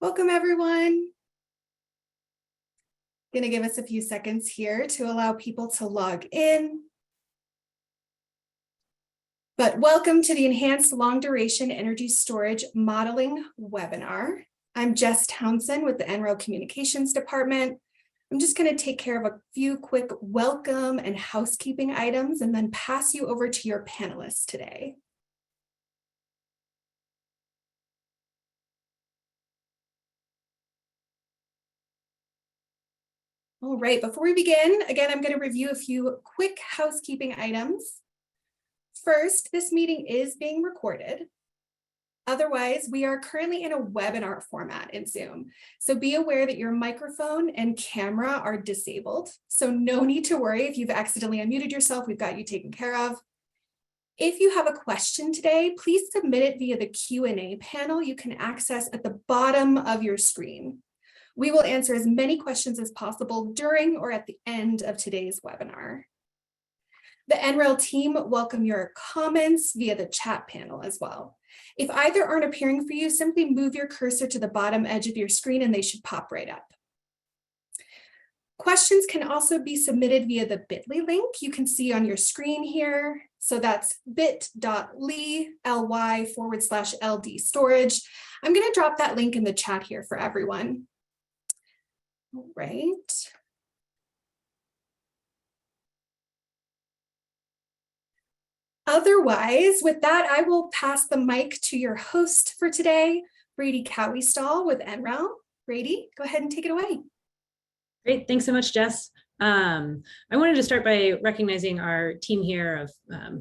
Welcome, everyone. Going to give us a few seconds here to allow people to log in. But welcome to the Enhanced Long Duration Energy Storage Modeling webinar. I'm Jess Townsend with the NREL Communications Department. I'm just going to take care of a few quick welcome and housekeeping items and then pass you over to your panelists today. All right, before we begin, again, I'm going to review a few quick housekeeping items. First, this meeting is being recorded. Otherwise, we are currently in a webinar format in Zoom. So be aware that your microphone and camera are disabled. So no need to worry if you've accidentally unmuted yourself, we've got you taken care of. If you have a question today, please submit it via the Q&A panel you can access at the bottom of your screen. We will answer as many questions as possible during or at the end of today's webinar. The NREL team welcome your comments via the chat panel as well. If either aren't appearing for you, simply move your cursor to the bottom edge of your screen and they should pop right up. Questions can also be submitted via the bit.ly link you can see on your screen here. So that's bit.ly/LD storage. I'm going to drop that link in the chat here for everyone. All right. Otherwise, with that, I will pass the mic to your host for today, Brady Cowistall with NREL. Brady, go ahead and take it away. Great, thanks so much, Jess. I wanted to start by recognizing our team here.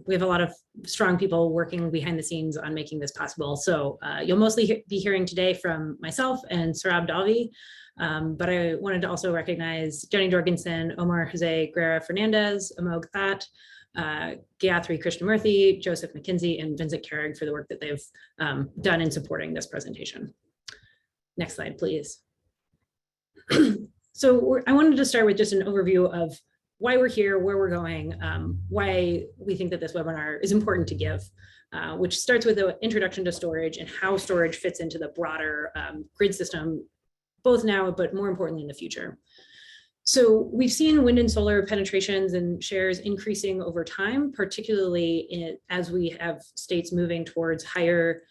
We have a lot of strong people working behind the scenes on making this possible. So you'll mostly be hearing today from myself and Saurabh Dalvi. But I wanted to also recognize Jenny Jorgensen, Omar Jose Guerra Fernandez, Amog That, Gayatri Krishnamurthy, Joseph McKinsey, and Vincent Carrig for the work that they've done in supporting this presentation. Next slide, please. So I wanted to start with just an overview of why we're here, where we're going, why we think that this webinar is important to give, which starts with an introduction to storage and how storage fits into the broader grid system, both now, but more importantly in the future. So we've seen wind and solar penetrations and shares increasing over time, particularly as we have states moving towards higher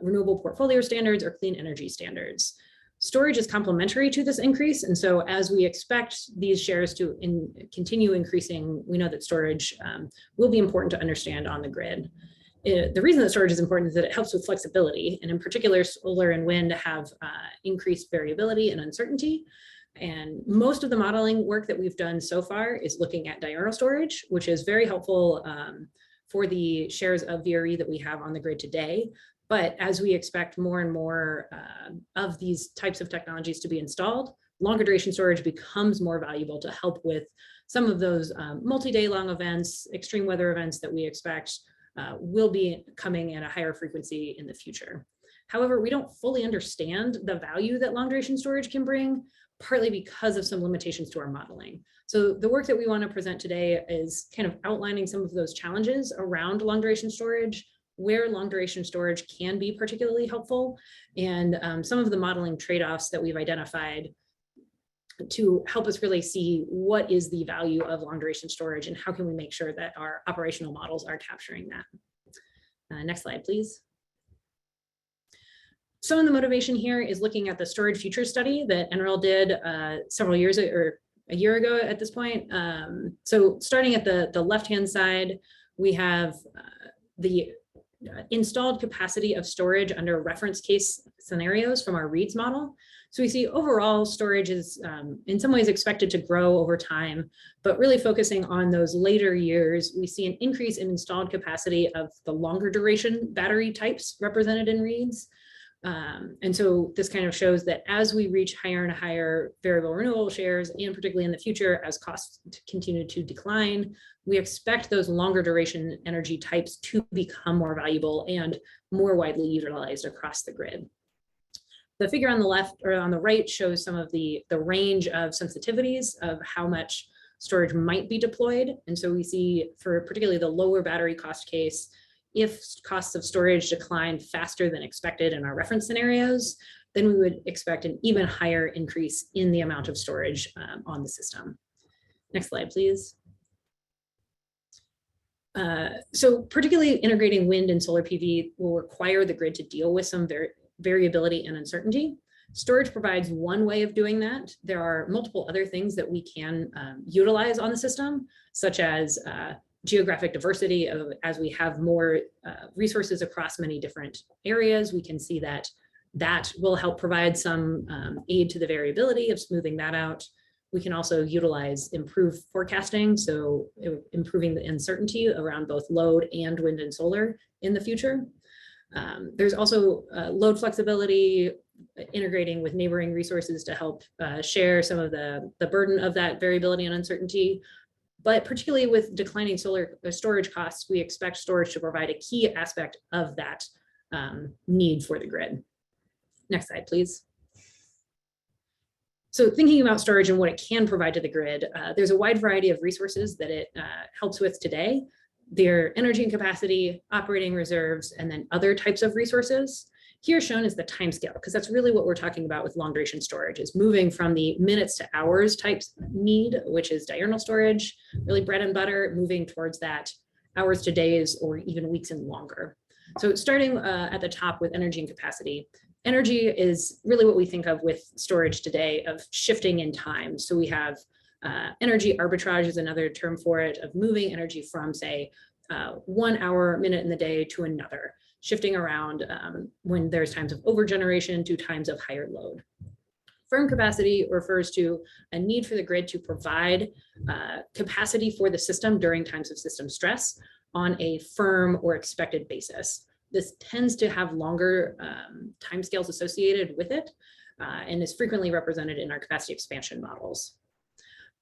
renewable portfolio standards or clean energy standards. Storage is complementary to this increase. And so as we expect these shares to continue increasing, we know that storage will be important to understand on the grid. The reason that storage is important is that it helps with flexibility, and in particular, solar and wind have increased variability and uncertainty. And most of the modeling work that we've done so far is looking at diurnal storage, which is very helpful for the shares of VRE that we have on the grid today. But as we expect more and more of these types of technologies to be installed, longer duration storage becomes more valuable to help with some of those multi-day long events, extreme weather events that we expect will be coming at a higher frequency in the future. However, we don't fully understand the value that long duration storage can bring, partly because of some limitations to our modeling. So the work that we want to present today is kind of outlining some of those challenges around long duration storage, where long duration storage can be particularly helpful, and some of the modeling trade-offs that we've identified to help us really see what is the value of long duration storage and how can we make sure that our operational models are capturing that. Next slide, please. Some of the motivation here is looking at the storage future study that NREL did several years or a year ago at this point. So starting at the left-hand side, we have the installed capacity of storage under reference case scenarios from our READS model. So we see overall storage is in some ways expected to grow over time, but really focusing on those later years, we see an increase in installed capacity of the longer duration battery types represented in READS. And so this kind of shows that as we reach higher and higher variable renewable shares, and particularly in the future, as costs continue to decline, we expect those longer duration energy types to become more valuable and more widely utilized across the grid. The figure on the left or on the right shows some of the range of sensitivities of how much storage might be deployed. And so we see for particularly the lower battery cost case, if costs of storage decline faster than expected in our reference scenarios, then we would expect an even higher increase in the amount of storage on the system. Next slide, please. So particularly integrating wind and solar PV will require the grid to deal with some variability and uncertainty. Storage provides one way of doing that. There are multiple other things that we can utilize on the system, such as geographic diversity. As we have more resources across many different areas, we can see that that will help provide some aid to the variability of smoothing that out. We can also utilize improved forecasting, so improving the uncertainty around both load and wind and solar in the future. There's also load flexibility, integrating with neighboring resources to help share some of the burden of that variability and uncertainty. But particularly with declining solar storage costs, we expect storage to provide a key aspect of that need for the grid. Next slide, please. So thinking about storage and what it can provide to the grid, there's a wide variety of resources that it helps with today. Their energy and capacity, operating reserves, and then other types of resources. Here shown is the time scale, because that's really what we're talking about with long duration storage, is moving from the minutes to hours types need, which is diurnal storage, really bread and butter, moving towards that hours to days or even weeks and longer. So starting at the top with energy and capacity. Energy is really what we think of with storage today of shifting in time. So we have energy arbitrage is another term for it, of moving energy from, say, 1 hour, minute in the day to another, shifting around when there's times of overgeneration to times of higher load. Firm capacity refers to a need for the grid to provide capacity for the system during times of system stress on a firm or expected basis. This tends to have longer timescales associated with it and is frequently represented in our capacity expansion models.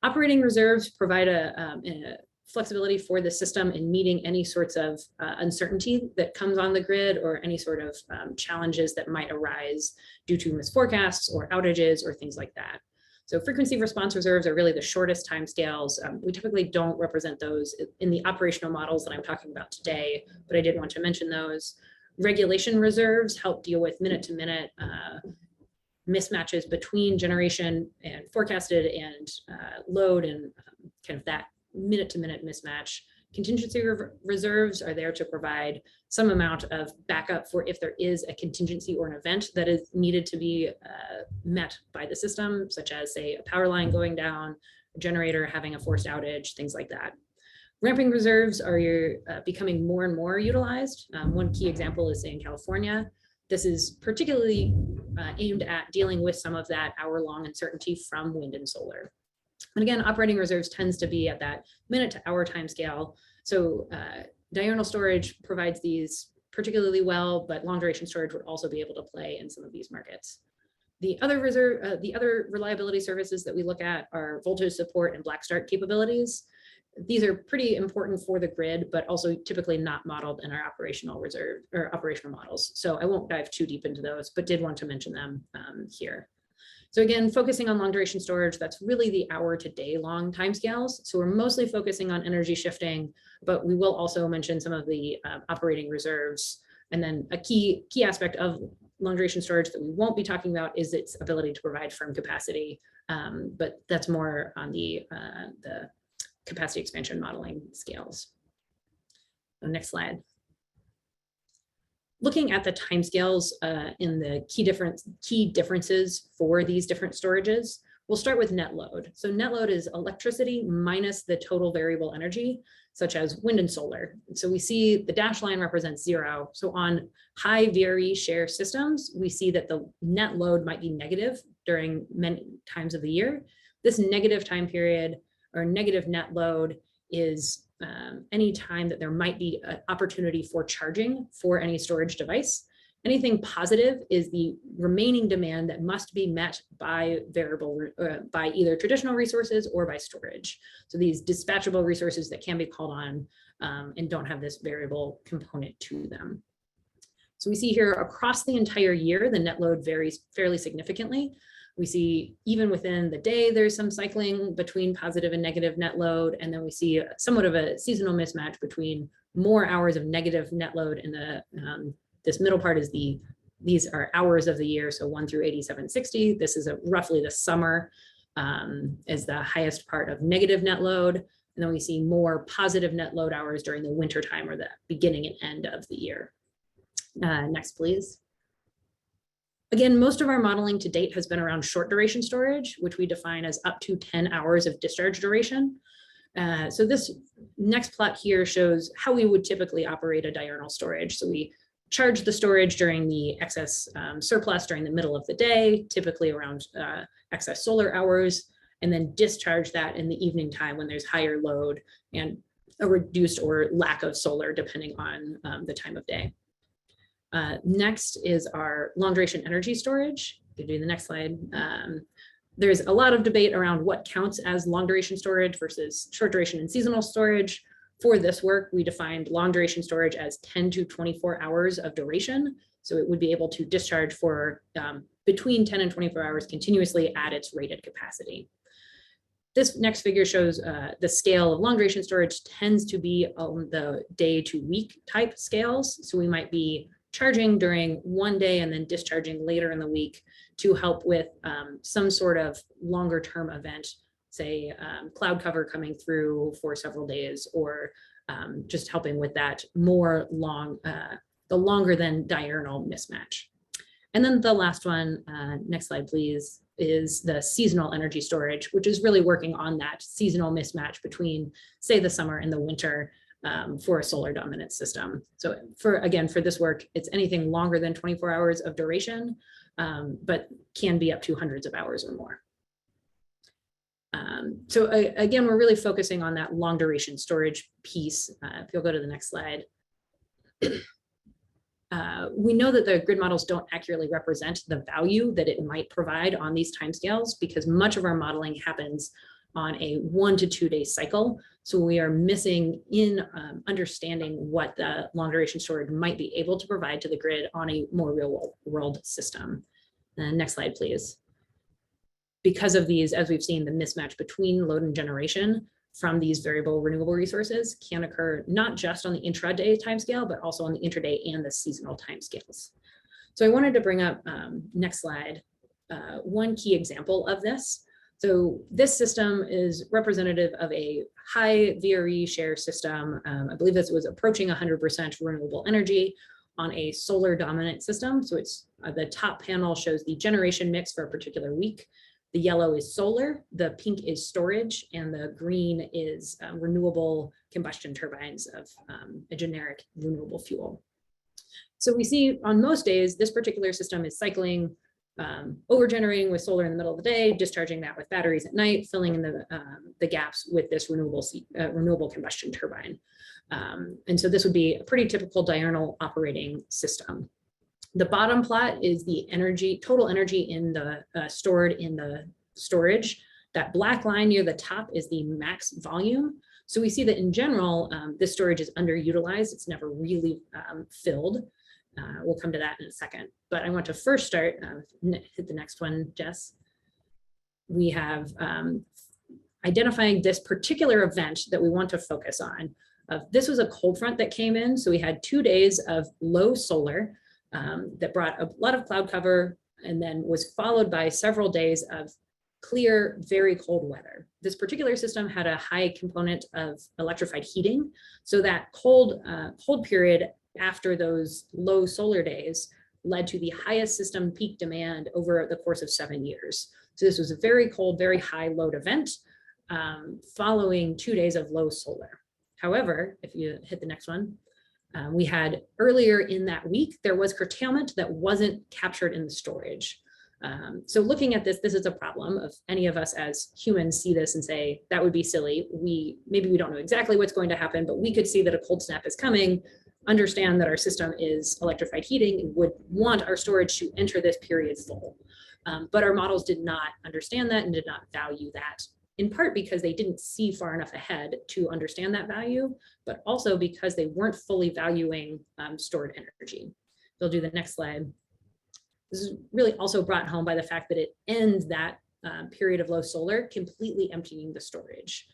Operating reserves provide a flexibility for the system in meeting any sorts of uncertainty that comes on the grid, or any sort of challenges that might arise due to misforecasts or outages or things like that. So frequency response reserves are really the shortest timescales. We typically don't represent those in the operational models that I'm talking about today, but I did want to mention those. Regulation reserves help deal with minute-to-minute mismatches between generation and forecasted and load, and kind of that minute-to-minute mismatch. Contingency reserves are there to provide some amount of backup for if there is a contingency or an event that is needed to be met by the system, such as, say, a power line going down, a generator having a forced outage, things like that. Ramping reserves are becoming more and more utilized. One key example is, say, in California. This is particularly aimed at dealing with some of that hour-long uncertainty from wind and solar. And again, operating reserves tends to be at that minute to hour time scale. So diurnal storage provides these particularly well, but long duration storage would also be able to play in some of these markets. The other reliability services that we look at are voltage support and black start capabilities. These are pretty important for the grid, but also typically not modeled in our operational reserve or operational models. So I won't dive too deep into those, but did want to mention them here. So again, focusing on long duration storage, that's really the hour to day long timescales. So we're mostly focusing on energy shifting, but we will also mention some of the operating reserves. And then a key aspect of long duration storage that we won't be talking about is its ability to provide firm capacity, but that's more on the capacity expansion modeling scales. So next slide. Looking at the timescales in the key differences for these different storages, we'll start with net load. So net load is electricity minus the total variable energy, such as wind and solar. So we see the dashed line represents 0. So on high VRE share systems, we see that the net load might be negative during many times of the year. This negative time period or negative net load is any time that there might be an opportunity for charging for any storage device. Anything positive is the remaining demand that must be met by by either traditional resources or by storage. So these dispatchable resources that can be called on and don't have this variable component to them. So we see here across the entire year, the net load varies fairly significantly. We see even within the day, there's some cycling between positive and negative net load. And then we see somewhat of a seasonal mismatch between more hours of negative net load, and this middle part is the These are hours of the year, so 1 through 8760. This is roughly the summer is the highest part of negative net load. And then we see more positive net load hours during the winter time or the beginning and end of the year. Next, please. Again, most of our modeling to date has been around short duration storage, which we define as up to 10 hours of discharge duration. So this next plot here shows how we would typically operate a diurnal storage. So we charge the storage during the excess surplus during the middle of the day, typically around excess solar hours, and then discharge that in the evening time when there's higher load and a reduced or lack of solar depending on the time of day. Next is our long duration energy storage. You can do the next slide. There's a lot of debate around what counts as long duration storage versus short duration and seasonal storage. For this work, we defined long duration storage as 10 to 24 hours of duration. So it would be able to discharge for between 10 and 24 hours continuously at its rated capacity. This next figure shows the scale of long duration storage tends to be on the day to week type scales. So we might be charging during one day and then discharging later in the week to help with some sort of longer term event, say cloud cover coming through for several days, or just helping with that more the longer than diurnal mismatch. And then the last one, next slide, please, is the seasonal energy storage, which is really working on that seasonal mismatch between, say, the summer and the winter for a solar dominant system. So for this work, it's anything longer than 24 hours of duration, but can be up to hundreds of hours or more. So again, we're really focusing on that long duration storage piece. If you'll go to the next slide. We know that the grid models don't accurately represent the value that it might provide on these timescales because much of our modeling happens on a 1 to 2 day cycle. So we are missing in understanding what the long duration storage might be able to provide to the grid on a more real world system. Next slide, please. Because of these, as we've seen, the mismatch between load and generation from these variable renewable resources can occur not just on the intraday timescale, but also on the intraday and the seasonal timescales. So I wanted to bring up, next slide, one key example of this. So this system is representative of a high VRE share system. I believe this was approaching 100% renewable energy on a solar dominant system. So it's the top panel shows the generation mix for a particular week. The yellow is solar, the pink is storage, and the green is renewable combustion turbines of a generic renewable fuel. So we see on most days, this particular system is cycling, over generating with solar in the middle of the day, discharging that with batteries at night, filling in the gaps with this renewable combustion turbine. And so this would be a pretty typical diurnal operating system. The bottom plot is the energy, total energy in the stored in the storage. That black line near the top is the max volume. So we see that in general, this storage is underutilized. It's never really filled. We'll come to that in a second. But I want to first start, hit the next one, Jess. We have identifying this particular event that we want to focus on. This was a cold front that came in. So we had 2 days of low solar that brought a lot of cloud cover and then was followed by several days of clear, very cold weather. This particular system had a high component of electrified heating. So that cold period after those low solar days led to the highest system peak demand over the course of 7 years. So this was a very cold, very high load event following 2 days of low solar. However, if you hit the next one, we had earlier in that week, there was curtailment that wasn't captured in the storage. So looking at this is a problem. If any of us as humans see this and say, that would be silly. Maybe we don't know exactly what's going to happen, but we could see that a cold snap is coming, understand that our system is electrified heating and would want our storage to enter this period full. But our models did not understand that and did not value that, in part because they didn't see far enough ahead to understand that value, but also because they weren't fully valuing stored energy. They'll do the next slide. This is really also brought home by the fact that it ends that period of low solar completely emptying the storage.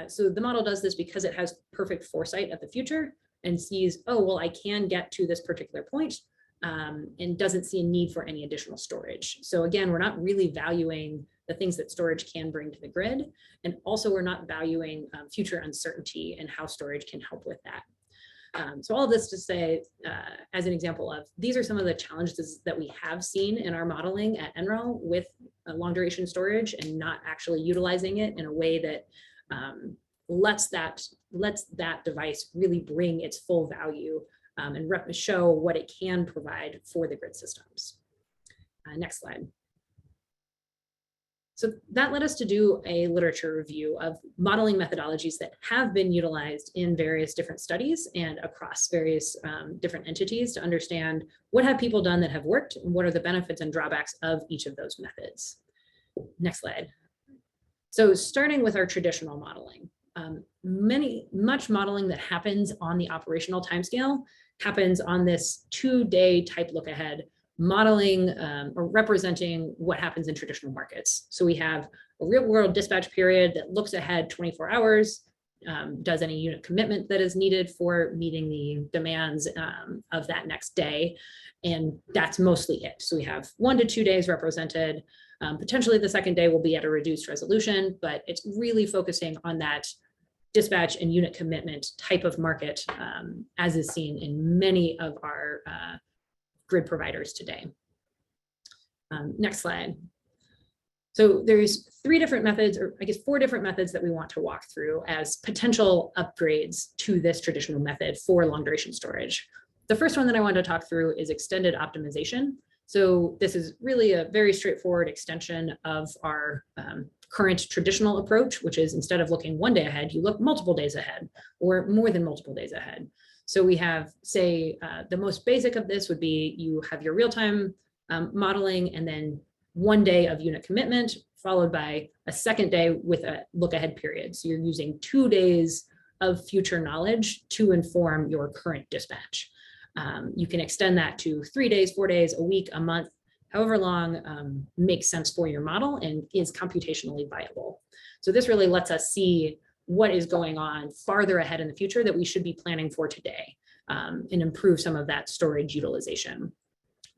So the model does this because it has perfect foresight of the future and sees, oh, well, I can get to this particular point, and doesn't see a need for any additional storage. So again, we're not really valuing the things that storage can bring to the grid. And also we're not valuing future uncertainty and how storage can help with that. So all of this to say, as an example of, these are some of the challenges that we have seen in our modeling at NREL with long duration storage and not actually utilizing it in a way that lets that device really bring its full value and show what it can provide for the grid systems. Next slide. So that led us to do a literature review of modeling methodologies that have been utilized in various different studies and across various different entities to understand what have people done that have worked and what are the benefits and drawbacks of each of those methods. Next slide. So starting with our traditional modeling, much modeling that happens on the operational timescale happens on this 2-day type look ahead, modeling or representing what happens in traditional markets. So we have a real world dispatch period that looks ahead 24 hours, does any unit commitment that is needed for meeting the demands of that next day. And that's mostly it. So we have 1 to 2 days represented. Potentially the second day will be at a reduced resolution, but it's really focusing on that dispatch and unit commitment type of market, as is seen in many of our grid providers today. Next slide. So there's 3 different methods, or I guess 4 different methods that we want to walk through as potential upgrades to this traditional method for long duration storage. The first one that I want to talk through is extended optimization. So this is really a very straightforward extension of our current traditional approach, which is instead of looking 1 day ahead, you look multiple days ahead or more than multiple days ahead. So we have, say, the most basic of this would be you have your real-time modeling and then 1 day of unit commitment followed by a second day with a look ahead period. So you're using 2 days of future knowledge to inform your current dispatch. You can extend that to 3 days, 4 days, a week, a month, however long makes sense for your model and is computationally viable. So this really lets us see what is going on farther ahead in the future that we should be planning for today and improve some of that storage utilization.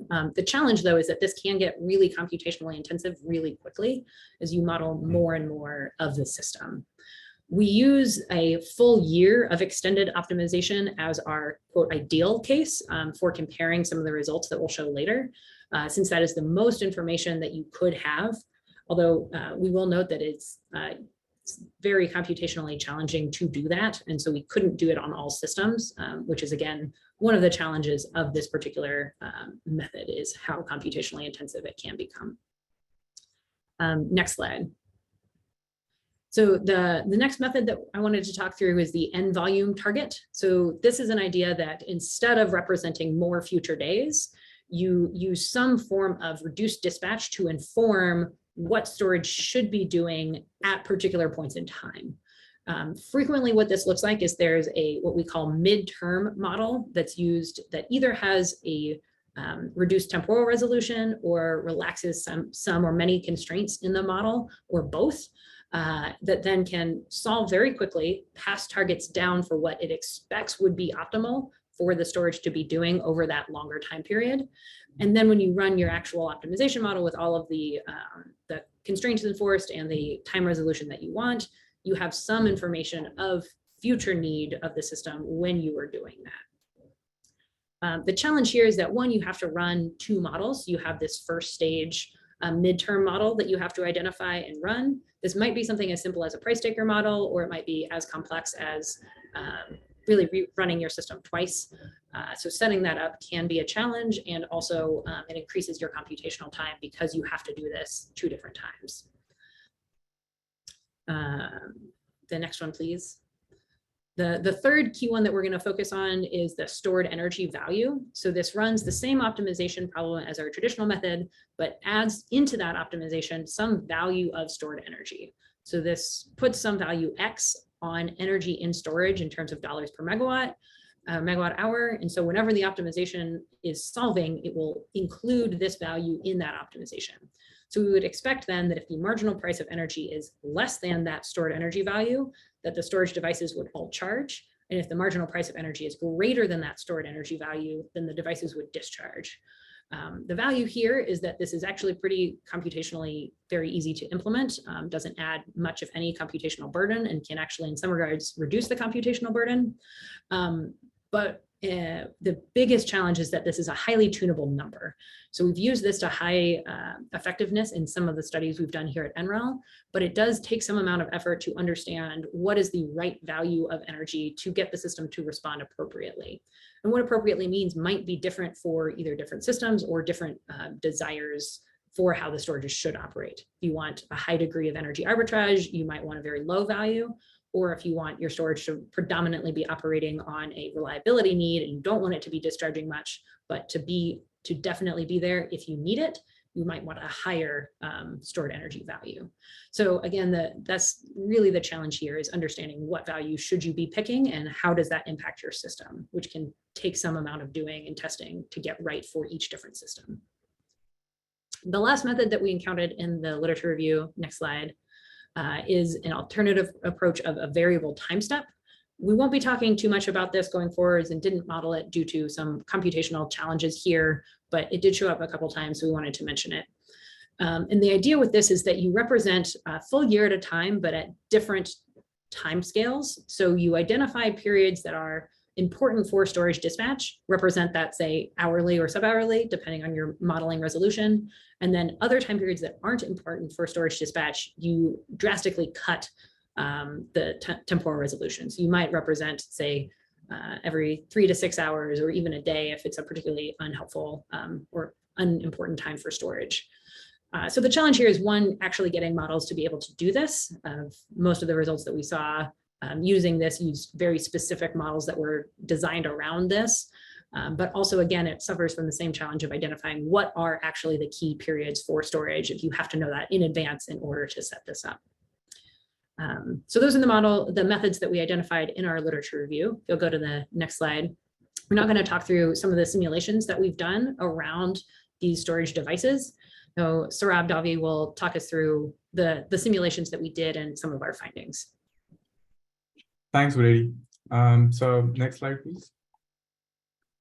The challenge though is that this can get really computationally intensive really quickly as you model more and more of the system. We use a full year of extended optimization as our quote ideal case for comparing some of the results that we'll show later, since that is the most information that you could have. Although we will note that it's very computationally challenging to do that. And so we couldn't do it on all systems, which is again, one of the challenges of this particular method is how computationally intensive it can become. Next slide. So the next method that I wanted to talk through is the N volume target. So this is an idea that instead of representing more future days, you use some form of reduced dispatch to inform what storage should be doing at particular points in time. Frequently what this looks like is there's what we call midterm model that's used that either has a reduced temporal resolution or relaxes some or many constraints in the model or both. That then can solve very quickly, pass targets down for what it expects would be optimal for the storage to be doing over that longer time period. And then when you run your actual optimization model with all of the constraints enforced and the time resolution that you want, you have some information of future need of the system when you are doing that. The challenge here is that one, you have to run 2 models. You have this first stage midterm model that you have to identify and run. This might be something as simple as a price taker model, or it might be as complex as really running your system twice. So setting that up can be a challenge, and also it increases your computational time because you have to do this 2 different times. The next one, please. The third key one that we're going to focus on is the stored energy value. So this runs the same optimization problem as our traditional method, but adds into that optimization some value of stored energy. So this puts some value X on energy in storage in terms of dollars per megawatt hour. And so whenever the optimization is solving, it will include this value in that optimization. So we would expect then that if the marginal price of energy is less than that stored energy value, that the storage devices would all charge. And if the marginal price of energy is greater than that stored energy value, then the devices would discharge. The value here is that this is actually pretty computationally very easy to implement, doesn't add much of any computational burden, and can actually in some regards reduce the computational burden. But the biggest challenge is that this is a highly tunable number. So we've used this to high effectiveness in some of the studies we've done here at NREL, but it does take some amount of effort to understand what is the right value of energy to get the system to respond appropriately. And what appropriately means might be different for either different systems or different desires for how the storages should operate. If you want a high degree of energy arbitrage, you might want a very low value. Or if you want your storage to predominantly be operating on a reliability need and you don't want it to be discharging much, but to definitely be there if you need it, you might want a higher stored energy value. So again, that's really the challenge here, is understanding what value should you be picking and how does that impact your system, which can take some amount of doing and testing to get right for each different system. The last method that we encountered in the literature review, next slide, is an alternative approach of a variable time step. We won't be talking too much about this going forwards and didn't model it due to some computational challenges here, but it did show up a couple times, so we wanted to mention it. And the idea with this is that you represent a full year at a time, but at different time scales. So you identify periods that are important for storage dispatch, represent that, say, hourly or sub-hourly, depending on your modeling resolution. And then other time periods that aren't important for storage dispatch, you drastically cut the temporal resolutions. You might represent, say, every 3 to 6 hours, or even a day if it's a particularly unhelpful or unimportant time for storage. So the challenge here is, one, actually getting models to be able to do this. Most of the results that we saw using this used very specific models that were designed around this. But also, again, it suffers from the same challenge of identifying what are actually the key periods for storage if you have to know that in advance in order to set this up. So those are the methods that we identified in our literature review. If you'll go to the next slide. We're not going to talk through some of the simulations that we've done around these storage devices. So Saurabh Davi will talk us through the simulations that we did and some of our findings. Thanks, Brady. So next slide, please.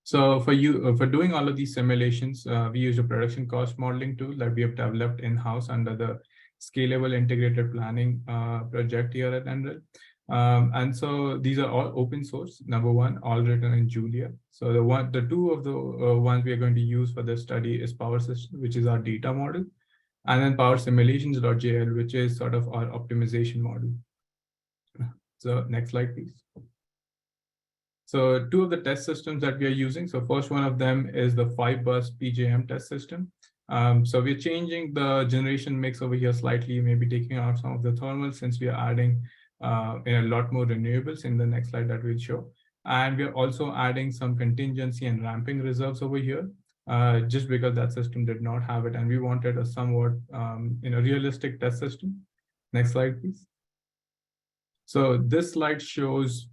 So for doing all of these simulations, we used a production cost modeling tool that we have developed in-house under the Scalable Integrated Planning project here at NREL. And so these are all open source. Number one, all written in Julia. So the two of the ones we are going to use for this study is Power System, which is our data model, and then Power Simulations.jl, which is sort of our optimization model. So next slide, please. So two of the test systems that we are using. So first one of them is the 5-bus PJM test system. So we're changing the generation mix over here slightly, maybe taking out some of the thermal, since we are adding a lot more renewables in the next slide that we'll show. And we're also adding some contingency and ramping reserves over here, just because that system did not have it. And we wanted a somewhat realistic test system. Next slide, please. So this slide shows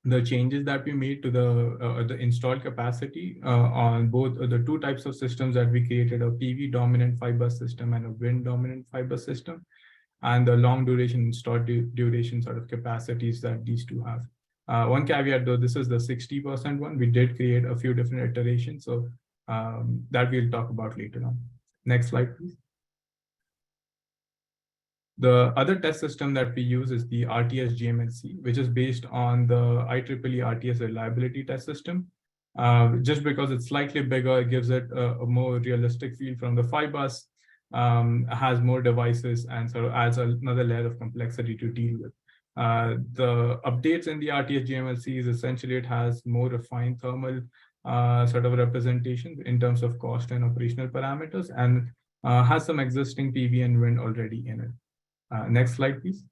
the changes that we made to the installed capacity on both the two types of systems that we created, a PV dominant 5-bus system and a wind dominant 5-bus system, and the long duration installed duration sort of capacities that these two have. One caveat though, this is the 60% one. We did create a few different iterations, so that we'll talk about later on. Next slide, please. The other test system that we use is the RTS GMLC, which is based on the IEEE RTS reliability test system. Just because it's slightly bigger, it gives it a more realistic feel from the 5-bus, has more devices, and sort of adds another layer of complexity to deal with. The updates in the RTS GMLC is essentially it has more refined thermal sort of representation in terms of cost and operational parameters, and has some existing PV and wind already in it. Next slide, please.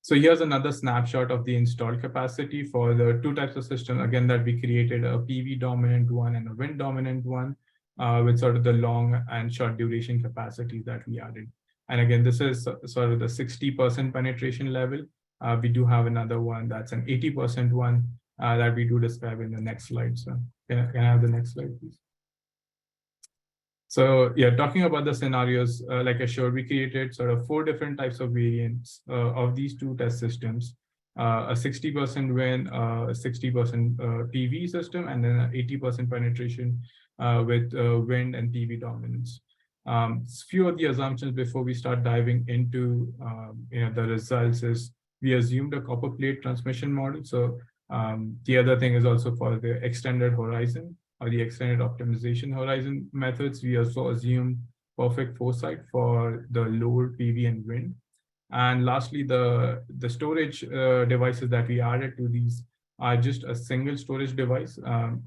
So here's another snapshot of the installed capacity for the two types of system, again, that we created, a PV dominant one and a wind dominant one, with sort of the long and short duration capacities that we added. And again, this is sort of the 60% penetration level. We do have another one that's an 80% one that we do describe in the next slide. So can I have the next slide, please? So yeah, talking about the scenarios, like I showed, we created sort of 4 different types of variants of these 2 test systems. A 60% win, a 60% PV system, and then an 80% penetration with wind and PV dominance. Few of the assumptions before we start diving into the results is we assumed a copper plate transmission model. So the other thing is also for the extended horizon or the extended optimization horizon methods, we also assume perfect foresight for the load, PV, and wind. And lastly, the storage devices that we added to these are just a single storage device.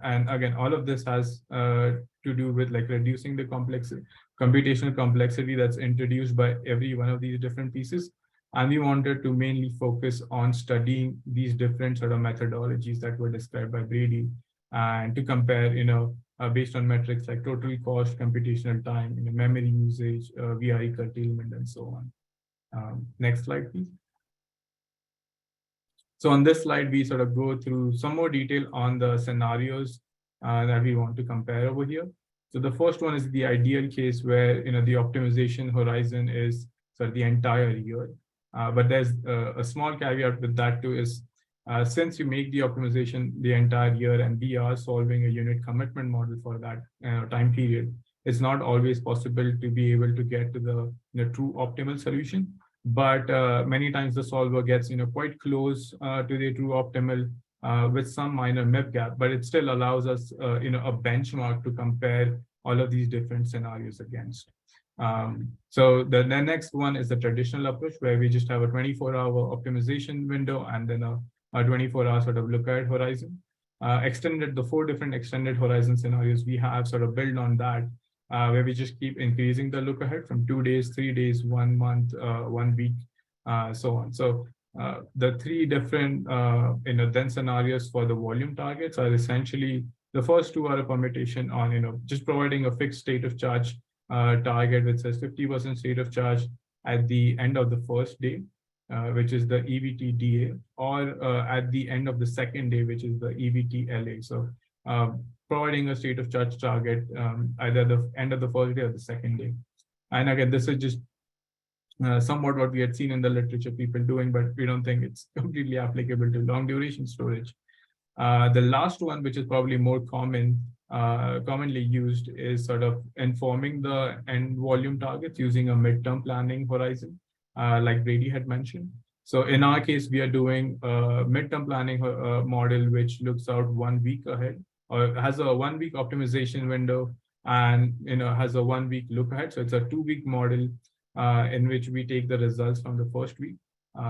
And again, all of this has to do with like reducing the computational complexity that's introduced by every one of these different pieces. And we wanted to mainly focus on studying these different sort of methodologies that were described by Brady, and to compare, based on metrics like total cost, computational time, memory usage, VRE curtailment, and so on. Next slide, please. So on this slide, we sort of go through some more detail on the scenarios that we want to compare over here. So the first one is the ideal case where the optimization horizon is sort of the entire year. But there's a small caveat with that too is since you make the optimization the entire year and we are solving a unit commitment model for that time period, it's not always possible to be able to get to the true optimal solution. But many times the solver gets quite close to the true optimal with some minor MIP gap, but it still allows us a benchmark to compare all of these different scenarios against. So the next one is the traditional approach where we just have a 24-hour optimization window and then a 24-hour sort of look-ahead horizon. The 4 different extended horizon scenarios we have sort of build on that, where we just keep increasing the look ahead from 2 days, 3 days, 1 month, 1 week, so on. So the 3 different then scenarios for the volume targets are essentially the first 2 are a permutation on just providing a fixed state of charge target which says 50% state of charge at the end of the first day, which is the EVT-DA, or at the end of the second day, which is the EVT-LA. So providing a state of charge target either the end of the first day or the second day. And again, this is just somewhat what we had seen in the literature people doing, but we don't think it's completely applicable to long duration storage. The last one, which is probably more commonly used, is sort of informing the end volume targets using a midterm planning horizon, like Brady had mentioned. So in our case, we are doing a midterm planning model, which looks out 1 week ahead, or has a 1 week optimization window, and has a 1 week look ahead. So it's a 2-week model in which we take the results from the first week.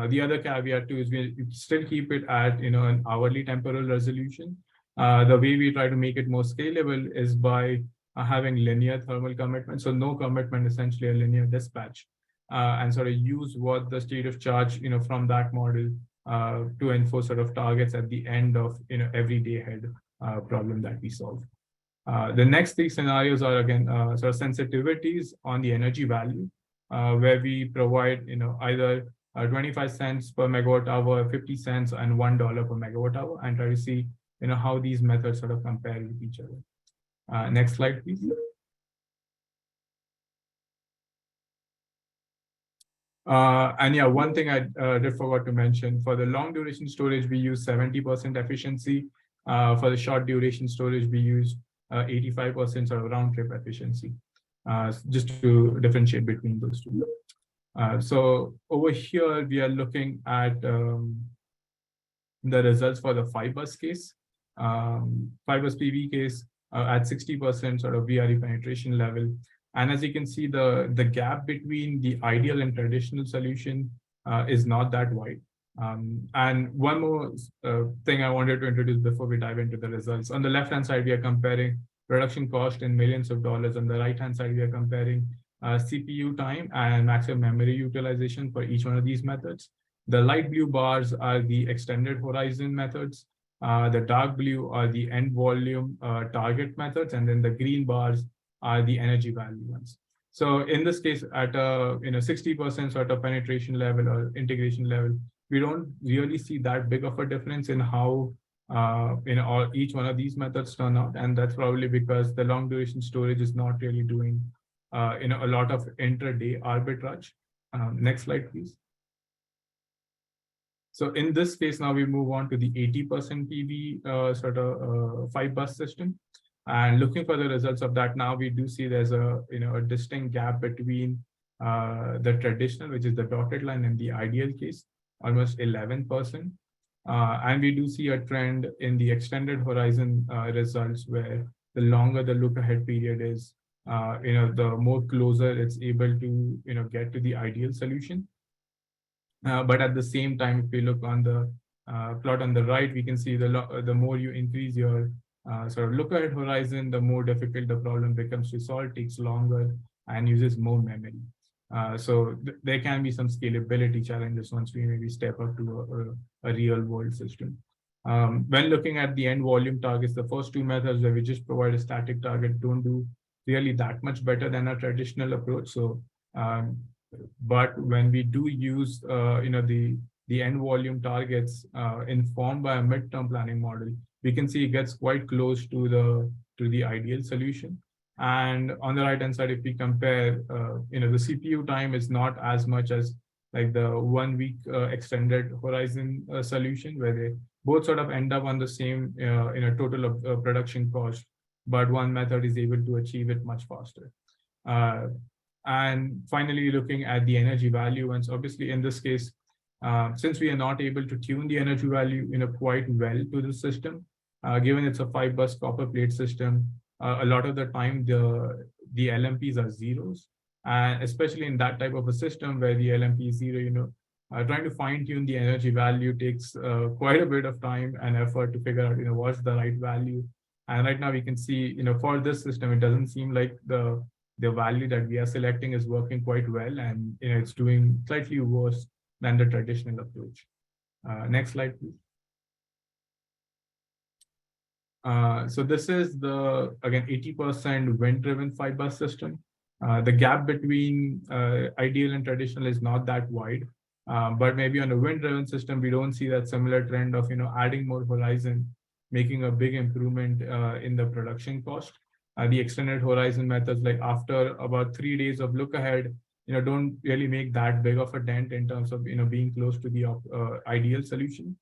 The other caveat too is we still keep it at an hourly temporal resolution. The way we try to make it more scalable is by having linear thermal commitment. So no commitment, essentially a linear dispatch, and sort of use what the state of charge from that model to enforce sort of targets at the end of every day ahead problem that we solve. The next 3 scenarios are again sort of sensitivities on the energy value, where we provide either 25 cents per megawatt hour, 50 cents, and $1 per megawatt hour, and try to see how these methods sort of compare with each other. Next slide, please. And yeah, one thing I did forgot to mention, for the long duration storage, we use 70% efficiency. For the short duration storage, we use 85% sort of round trip efficiency, just to differentiate between those 2. So over here, we are looking at the results for the 5-bus case. 5-bus PV case at 60% sort of VRE penetration level. And as you can see, the gap between the ideal and traditional solution is not that wide. And one more thing I wanted to introduce before we dive into the results. On the left-hand side, we are comparing production cost in millions of dollars. On the right-hand side, we are comparing CPU time and maximum memory utilization for each one of these methods. The light blue bars are the extended horizon methods. The dark blue are the end volume target methods, and then the green bars are the energy value ones. So in this case, at a 60% sort of penetration level or integration level, we don't really see that big of a difference in how each one of these methods turn out, and that's probably because the long duration storage is not really doing a lot of intraday arbitrage. Next slide, please. So in this case, now we move on to the 80% PV sort of 5-bus system. And looking for the results of that, now we do see there's a distinct gap between the traditional, which is the dotted line, and the ideal case, almost 11%. And we do see a trend in the extended horizon results, where the longer the look ahead period is, the more closer it's able to get to the ideal solution. But at the same time, if we look on the plot on the right, we can see the more you increase your sort of look ahead horizon, the more difficult the problem becomes to solve, takes longer, and uses more memory. So there can be some scalability challenges once we maybe step up to a real world system. When looking at the end volume targets, the first two methods where we just provide a static target don't do really that much better than a traditional approach. So, but when we do use the end volume targets informed by a midterm planning model, we can see it gets quite close to the ideal solution. And on the right hand side, if we compare, the CPU time is not as much as like the 1 week extended horizon solution, where they both sort of end up on the same total of production cost, but one method is able to achieve it much faster. And finally, looking at the energy value, and so obviously in this case, since we are not able to tune the energy value quite well to the system, given it's a 5-bus copper plate system, a lot of the time the LMPs are zeros, and especially in that type of a system where the LMP is zero, trying to fine tune the energy value takes quite a bit of time and effort to figure out what's the right value. And right now we can see for this system, it doesn't seem like the value that we are selecting is working quite well, and it's doing slightly worse than the traditional approach. Next slide, please. So this is the, again, 80% wind-driven 5-bus system. The gap between ideal and traditional is not that wide, but maybe on a wind-driven system, we don't see that similar trend of adding more horizon, making a big improvement in the production cost. The extended horizon methods, like after about 3 days of look ahead, don't really make that big of a dent in terms of being close to the ideal solution.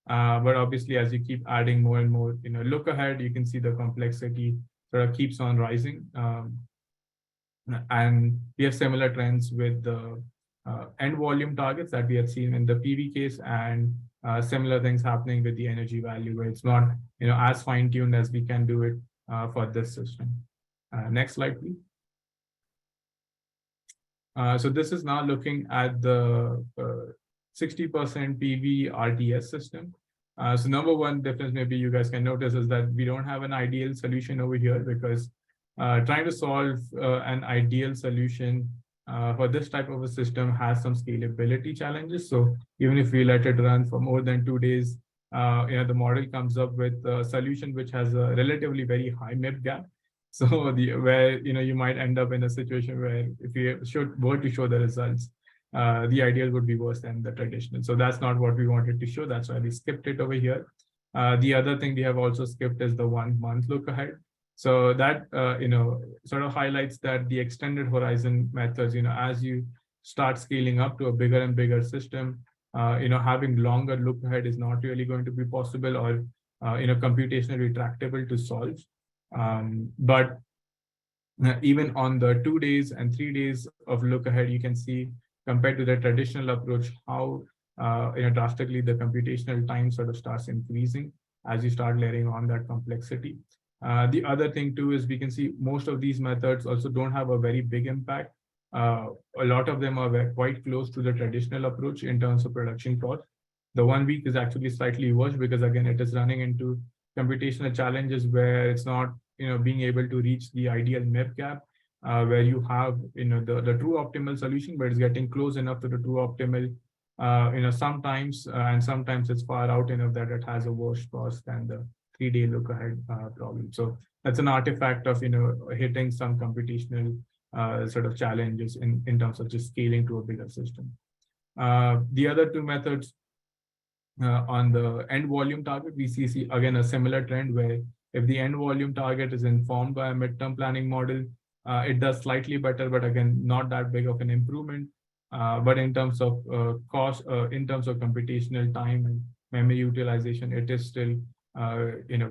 But obviously, as you keep adding more and more look ahead, you can see the complexity sort of keeps on rising. And we have similar trends with the end volume targets that we had seen in the PV case, and similar things happening with the energy value, where it's not as fine-tuned as we can do it for this system. Next slide, please. So this is now looking at the 60% PV RTS system. So number one difference maybe you guys can notice is that we don't have an ideal solution over here, because trying to solve an ideal solution for this type of a system has some scalability challenges. So even if we let it run for more than 2 days, the model comes up with a solution which has a relatively very high MIP gap. So where you might end up in a situation where if you were to show the results, the ideal would be worse than the traditional. So that's not what we wanted to show. That's why we skipped it over here. The other thing we have also skipped is the 1 month look ahead. So that sort of highlights that the extended horizon methods, as you start scaling up to a bigger and bigger system, having longer look ahead is not really going to be possible or computationally tractable to solve. But even on the 2 days and 3 days of look ahead, you can see compared to the traditional approach how drastically the computational time sort of starts increasing as you start layering on that complexity. The other thing too is we can see most of these methods also don't have a very big impact. A lot of them are quite close to the traditional approach in terms of production cost. The 1 week is actually slightly worse because again, it is running into computational challenges where it's not being able to reach the ideal MIP gap, where you have the true optimal solution, but it's getting close enough to the true optimal sometimes, and sometimes it's far out enough that it has a worse cost than the 3-day look ahead problem. So that's an artifact of hitting some computational sort of challenges in terms of just scaling to a bigger system. The other two methods on the end volume target, we see again a similar trend where if the end volume target is informed by a midterm planning model, it does slightly better, but again, not that big of an improvement. But in terms of cost, in terms of computational time and memory utilization, it is still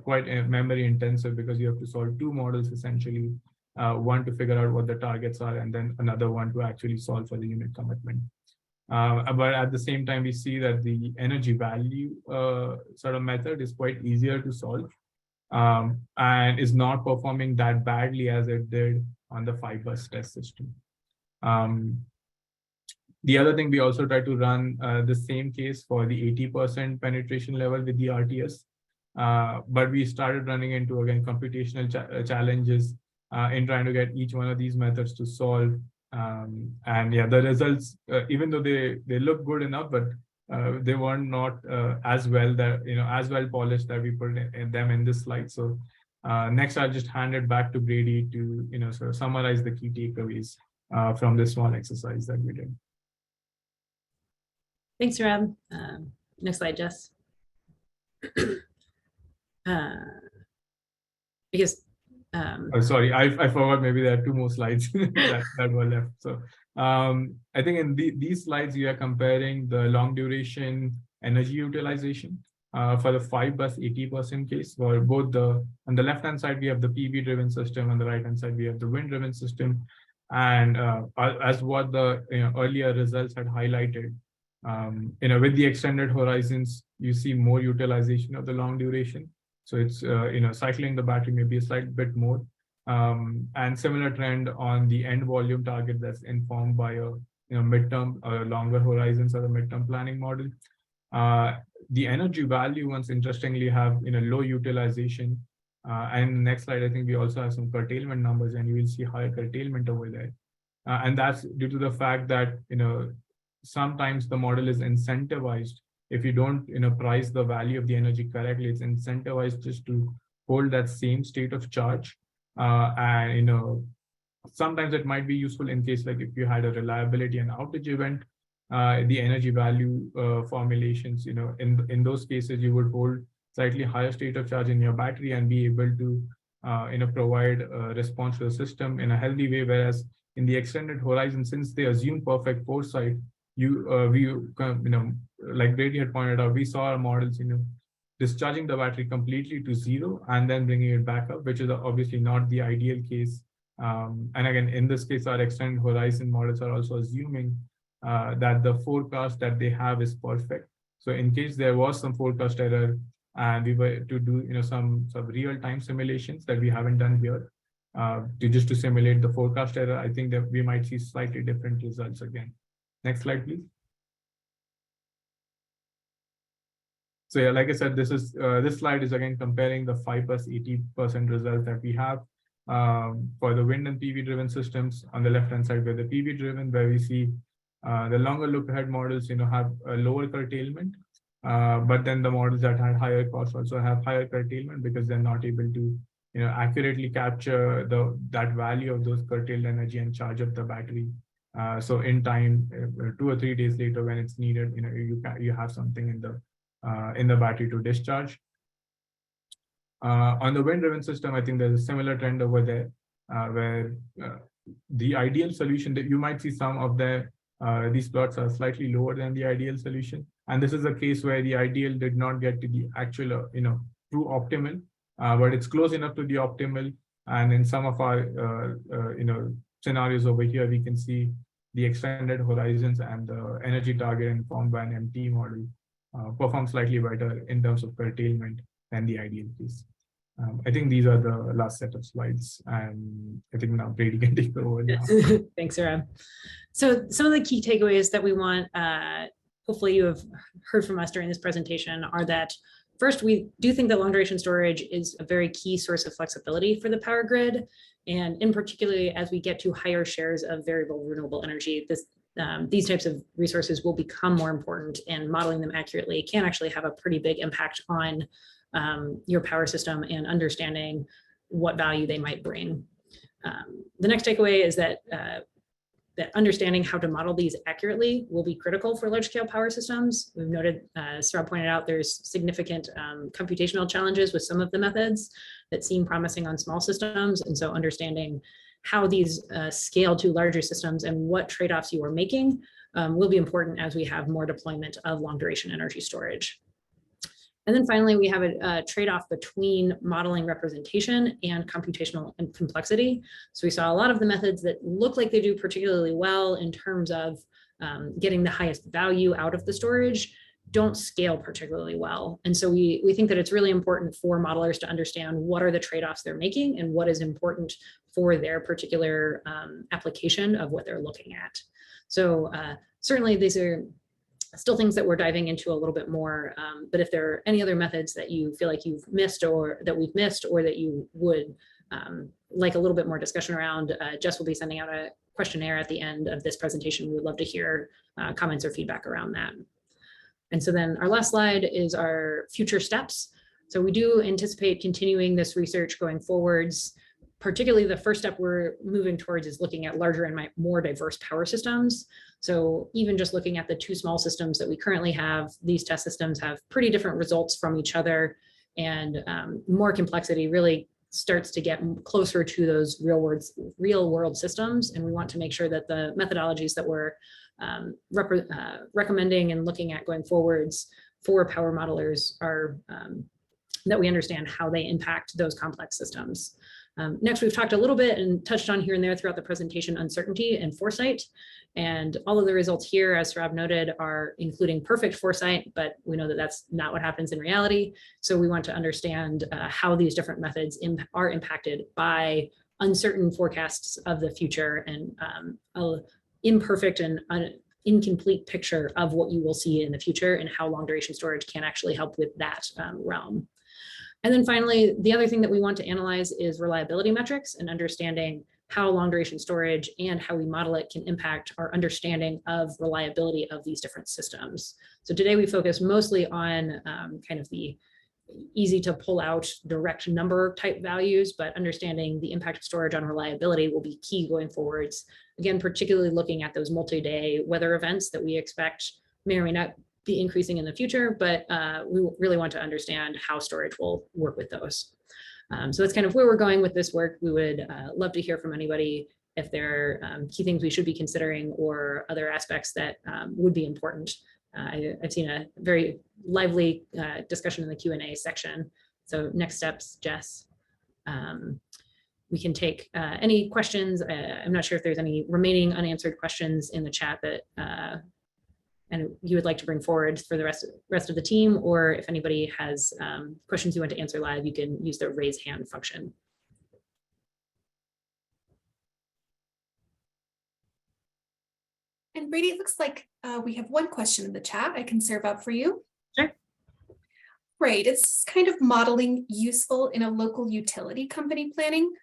quite memory intensive, because you have to solve two models essentially, one to figure out what the targets are, and then another one to actually solve for the unit commitment. But at the same time, we see that the energy value sort of method is quite easier to solve, and is not performing that badly as it did on the 5-bus test system. The other thing, we also try to run the same case for the 80% penetration level with the RTS, but we started running into, again, computational challenges in trying to get each one of these methods to solve. And yeah, the results, even though they look good enough, but they were not as well polished that we put them in this slide. So next, I'll just hand it back to Brady to sort of summarize the key takeaways from this small exercise that we did. Thanks, Rob. Next slide, Jess. Because oh, sorry, I forgot, maybe there are 2 more slides that were left. So I think in these slides, you are comparing the long duration energy utilization for the 5-bus 80% case. For both on the left-hand side, we have the PV driven system, on the right-hand side, we have the wind driven system. And as what the earlier results had highlighted, with the extended horizons, you see more utilization of the long duration. So it's, cycling the battery maybe a slight bit more. And similar trend on the end volume target that's informed by a midterm longer horizons or the midterm planning model. The energy value ones, interestingly, have low utilization. And next slide, I think we also have some curtailment numbers, and you will see higher curtailment over there. And that's due to the fact that sometimes the model is incentivized. If you don't price the value of the energy correctly, it's incentivized just to hold that same state of charge. And sometimes it might be useful in case, like if you had a reliability and outage event, the energy value formulations, in those cases, you would hold slightly higher state of charge in your battery and be able to provide a response to the system in a healthy way. Whereas in the extended horizon, since they assume perfect foresight, like Brady had pointed out, we saw our models, discharging the battery completely to 0 and then bringing it back up, which is obviously not the ideal case. And again, in this case, our extended horizon models are also assuming that the forecast that they have is perfect. So in case there was some forecast error and we were to do some real-time simulations that we haven't done here, to simulate the forecast error, I think that we might see slightly different results again. Next slide, please. So yeah, like I said, this slide is again comparing the 5-bus 80% result that we have for the wind and PV driven systems. On the left-hand side, where the PV driven, where we see the longer look-ahead models, have a lower curtailment, but then the models that had higher costs also have higher curtailment because they're not able to, accurately capture that value of those curtailed energy and charge up the battery. So in time, 2 or 3 days later, when it's needed, you have something in the battery to discharge. On the wind-driven system, I think there's a similar trend over there, where the ideal solution that you might see some of these plots are slightly lower than the ideal solution, and this is a case where the ideal did not get to the actual, true optimal, but it's close enough to the optimal. And in some of our, scenarios over here, we can see the extended horizons and the energy target informed by an MT model perform slightly better in terms of curtailment than the ideal case. I think these are the last set of slides, and I think now Brady can take over now. Thanks, Rob. So some of the key takeaways that we want, hopefully you have heard from us during this presentation, are that first, we do think that long duration storage is a very key source of flexibility for the power grid. And in particularly, as we get to higher shares of variable renewable energy, these types of resources will become more important, and modeling them accurately can actually have a pretty big impact on your power system and understanding what value they might bring. The next takeaway is that that understanding how to model these accurately will be critical for large-scale power systems. We've noted, as Rob pointed out, there's significant computational challenges with some of the methods that seem promising on small systems. And so understanding how these scale to larger systems and what trade-offs you are making will be important as we have more deployment of long-duration energy storage. And then finally, we have a trade-off between modeling representation and computational and complexity. So we saw a lot of the methods that look like they do particularly well in terms of getting the highest value out of the storage don't scale particularly well. And so we think that it's really important for modelers to understand what are the trade-offs they're making and what is important for their particular application of what they're looking at. So certainly these are still things that we're diving into a little bit more, but if there are any other methods that you feel like you've missed or that we've missed or that you would like a little bit more discussion around, Jess will be sending out a questionnaire at the end of this presentation. We would love to hear comments or feedback around that. And so then our last slide is our future steps. So we do anticipate continuing this research going forwards. Particularly the first step we're moving towards is looking at larger and more diverse power systems. So even just looking at the two small systems that we currently have, these test systems have pretty different results from each other, and more complexity really starts to get closer to those real world systems. And we want to make sure that the methodologies that we're recommending and looking at going forwards for power modelers are that we understand how they impact those complex systems. Next, we've talked a little bit and touched on here and there throughout the presentation, uncertainty and foresight. And all of the results here, as Rob noted, are including perfect foresight, but we know that that's not what happens in reality. So we want to understand how these different methods are impacted by uncertain forecasts of the future and an imperfect and incomplete picture of what you will see in the future and how long duration storage can actually help with that realm. And then finally, the other thing that we want to analyze is reliability metrics and understanding how long duration storage and how we model it can impact our understanding of reliability of these different systems. So today we focus mostly on kind of the easy to pull out direct number type values, but understanding the impact of storage on reliability will be key going forwards. Again, particularly looking at those multi-day weather events that we expect may or may not be increasing in the future, but we really want to understand how storage will work with those. So that's kind of where we're going with this work. We would love to hear from anybody if there are key things we should be considering or other aspects that would be important. I've seen a very lively discussion in the Q&A section. So next steps, Jess. We can take any questions. I'm not sure if there's any remaining unanswered questions in the chat that and you would like to bring forward for the rest of the team, or if anybody has questions you want to answer live, you can use the raise hand function. And Brady, it looks like we have one question in the chat I can serve up for you. Sure. Great, it's kind of modeling useful in a local utility company planning.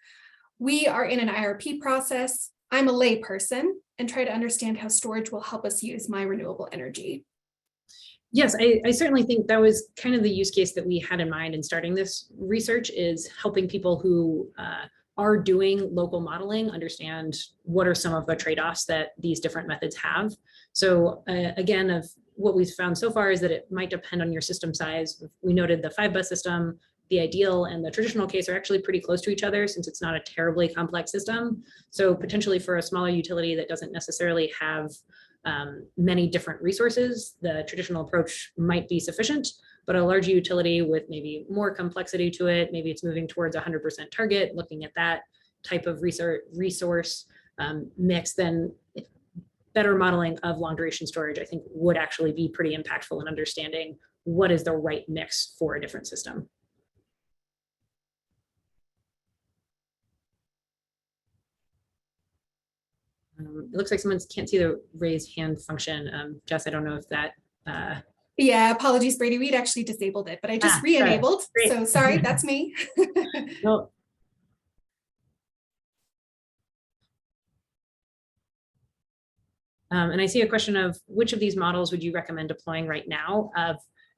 We are in an IRP process. I'm a lay person and try to understand how storage will help us use my renewable energy. Yes, I certainly think that was kind of the use case that we had in mind in starting this research, is helping people who are doing local modeling understand what are some of the trade-offs that these different methods have. So again, of what we've found so far is that it might depend on your system size. We noted the 5-bus system, the ideal and the traditional case are actually pretty close to each other since it's not a terribly complex system. So potentially for a smaller utility that doesn't necessarily have many different resources, the traditional approach might be sufficient, but a larger utility with maybe more complexity to it, maybe it's moving towards 100% target, looking at that type of resource mix, then better modeling of long duration storage, I think, would actually be pretty impactful in understanding what is the right mix for a different system. It looks like someone can't see the raise hand function. Jess, I don't know if that. Yeah, apologies, Brady. We'd actually disabled it, but I just re-enabled. So sorry, that's me. Well, and I see a question of which of these models would you recommend deploying right now?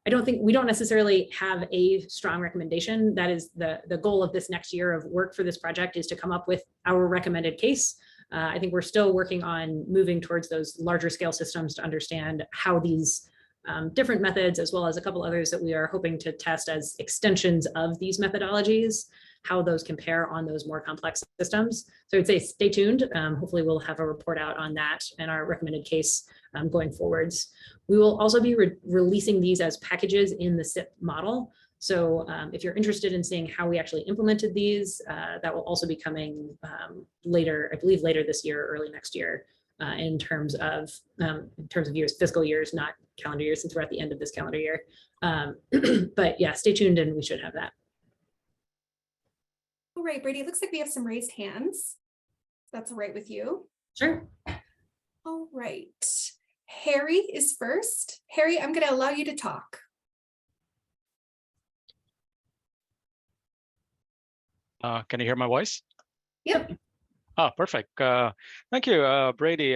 We don't necessarily have a strong recommendation. That is the goal of this next year of work for this project, is to come up with our recommended case. I think we're still working on moving towards those larger scale systems to understand how these different methods, as well as a couple others that we are hoping to test as extensions of these methodologies, how those compare on those more complex systems. So I would say stay tuned. Hopefully we'll have a report out on that and our recommended case going forwards. We will also be releasing these as packages in the SIP model. So if you're interested in seeing how we actually implemented these, that will also be coming later, I believe later this year, or early next year, in terms of years, fiscal years, not calendar years, since we're at the end of this calendar year. But yeah, stay tuned and we should have that. All right, Brady, it looks like we have some raised hands. That's all right with you? Sure. All right. Harry is first. Harry, I'm going to allow you to talk. Can you hear my voice? Yep. Oh, perfect. Thank you, Brady.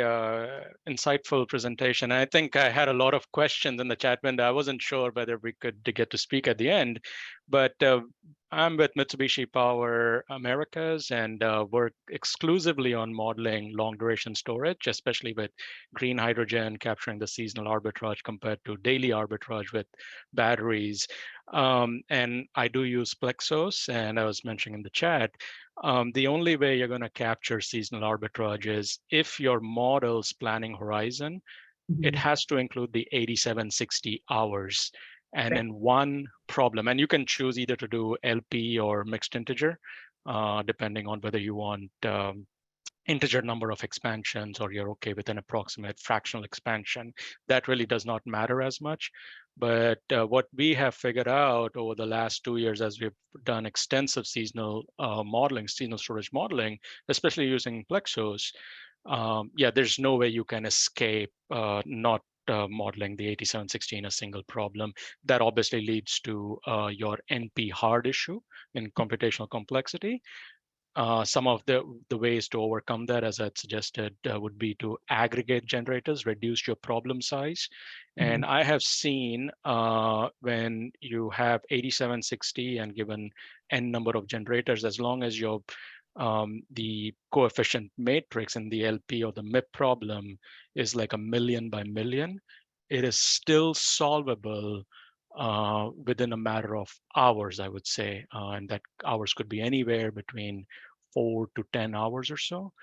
Insightful presentation. I think I had a lot of questions in the chat window. I wasn't sure whether we could get to speak at the end, but I'm with Mitsubishi Power Americas and work exclusively on modeling long duration storage, especially with green hydrogen, capturing the seasonal arbitrage compared to daily arbitrage with batteries. And I do use Plexos, and I was mentioning in the chat, the only way you're going to capture seasonal arbitrage is if your model's planning horizon, it has to include the 8760 hours. And then one problem, and you can choose either to do LP or mixed integer, depending on whether you want integer number of expansions or you're okay with an approximate fractional expansion. That really does not matter as much. But what we have figured out over the last 2 years as we've done extensive seasonal modeling, seasonal storage modeling, especially using Plexos, yeah, there's no way you can escape not modeling the 8760 in a single problem. That obviously leads to your NP hard issue in computational complexity. Some of the ways to overcome that, as I'd suggested, would be to aggregate generators, reduce your problem size. And I have seen when you have 8760 and given n number of generators, as long as your the coefficient matrix in the LP or the MIP problem is like 1,000,000 by 1,000,000, it is still solvable within a matter of hours, I would say, and that hours could be anywhere between 4 to 10 hours or so.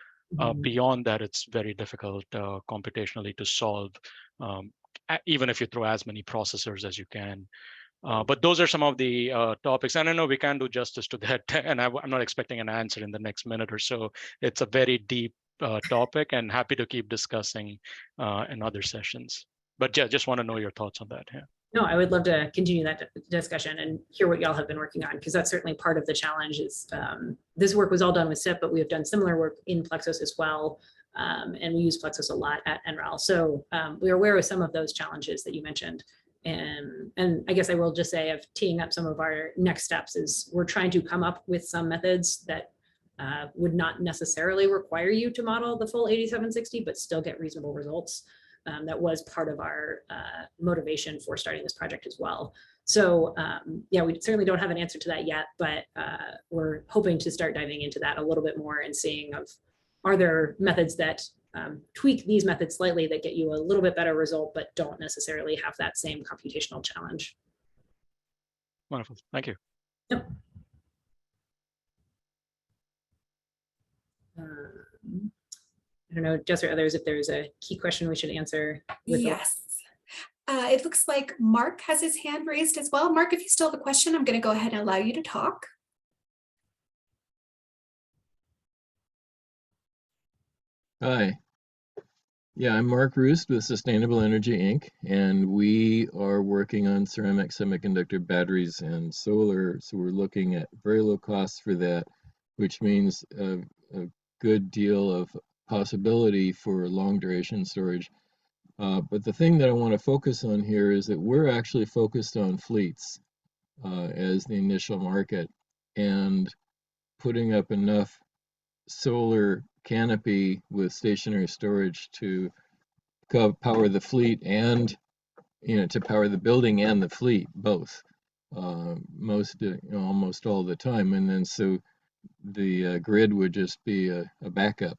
Beyond that, it's very difficult computationally to solve, even if you throw as many processors as you can. But those are some of the topics, and I know we can't do justice to that, and I'm not expecting an answer in the next minute or so. It's a very deep topic, and happy to keep discussing in other sessions. But yeah, just want to know your thoughts on that. Yeah. No, I would love to continue that discussion and hear what y'all have been working on, because that's certainly part of the challenge. Is this work was all done with SIP, but we have done similar work in Plexos as well, and we use Plexos a lot at NREL. So we are aware of some of those challenges that you mentioned. And I guess I will just say, of teeing up some of our next steps, is we're trying to come up with some methods that would not necessarily require you to model the full 8760, but still get reasonable results. That was part of our motivation for starting this project as well. So yeah, we certainly don't have an answer to that yet, but we're hoping to start diving into that a little bit more and seeing are there methods that tweak these methods slightly that get you a little bit better result, but don't necessarily have that same computational challenge. Wonderful, thank you. Yep. I don't know, Jess or others, if there's a key question we should answer. Yes. It looks like Mark has his hand raised as well. Mark, if you still have a question, I'm going to go ahead and allow you to talk. Hi. Yeah, I'm Mark Roost with Sustainable Energy Inc., and we are working on ceramic semiconductor batteries and solar. So we're looking at very low costs for that, which means a good deal of possibility for long duration storage. But the thing that I want to focus on here is that we're actually focused on fleets as the initial market, and putting up enough solar canopy with stationary storage to power the fleet and to power the building and the fleet both almost all the time, and then so the grid would just be a backup.